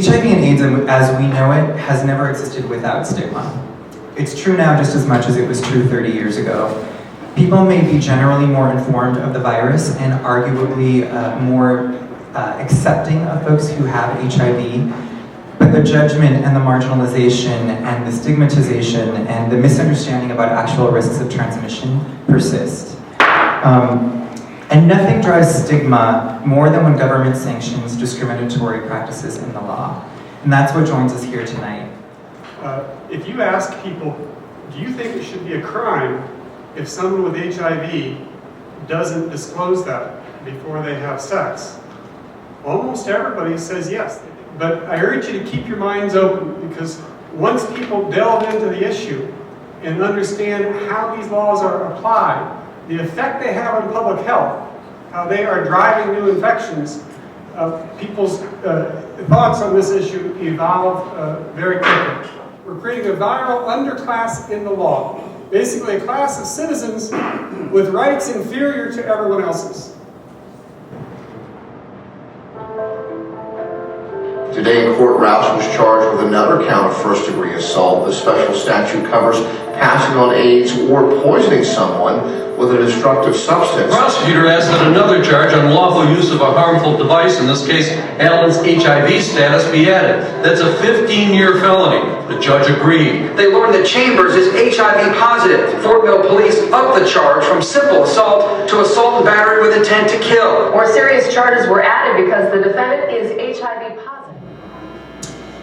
HIV and AIDS, as we know it, has never existed without stigma. It's true now just as much as it was true 30 years ago. People may be generally more informed of the virus and arguably more accepting of folks who have HIV, but the judgment and the marginalization and the stigmatization and the misunderstanding about actual risks of transmission persist. And nothing drives stigma more than when government sanctions discriminatory practices in the law. And that's what joins us here tonight. If you ask people, do you think it should be a crime if someone with HIV doesn't disclose that before they have sex? Almost everybody says yes. But I urge you to keep your minds open, because once people delve into the issue and understand how these laws are applied, the effect they have on public health, how they are driving new infections, people's thoughts on this issue evolve very quickly. We're creating a viral underclass in the law, basically a class of citizens with rights inferior to everyone else's. Today in court, Roush was charged with another count of first-degree assault. The special statute covers passing on AIDS or poisoning someone with a destructive substance. The prosecutor asked that another charge, unlawful use of a harmful device, in this case Alan's HIV status, be added. That's a 15-year felony. The judge agreed. They learned that Chambers is HIV positive. Fort Mill police upped the charge from simple assault to assault and battery with intent to kill. More serious charges were added because the defendant is HIV positive.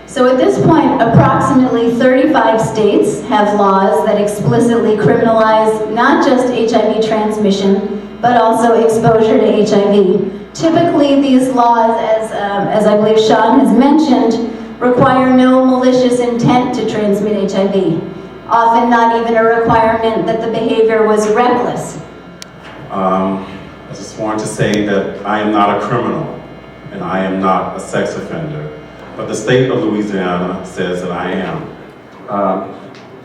So at this point, approximately 35 states have laws that explicitly criminalize not just HIV transmission, but also exposure to HIV. Typically, these laws, as I believe Sean has mentioned, require no malicious intent to transmit HIV. Often not even a requirement that the behavior was reckless. I just want to say that I am not a criminal, and I am not a sex offender. But the state of Louisiana says that I am.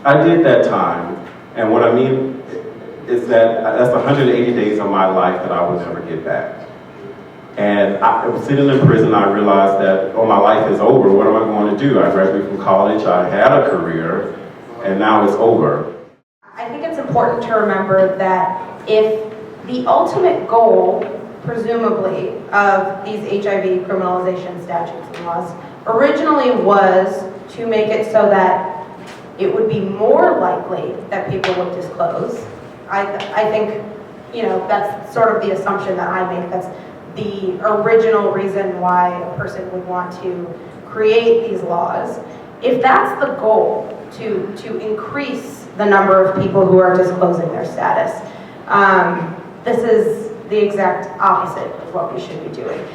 I did that time, and what I mean is that that's 180 days of my life that I will never get back. And I was sitting in prison, I realized that, oh, my life is over, what am I going to do? I graduated from college, I had a career, and now it's over. I think it's important to remember that if the ultimate goal, presumably, of these HIV criminalization statutes and laws originally was to make it so that it would be more likely that people would disclose. I think, you know, that's sort of the assumption that I make. That's the original reason why a person would want to create these laws. If that's the goal, to increase the number of people who are disclosing their status, this is the exact opposite of what we should be doing.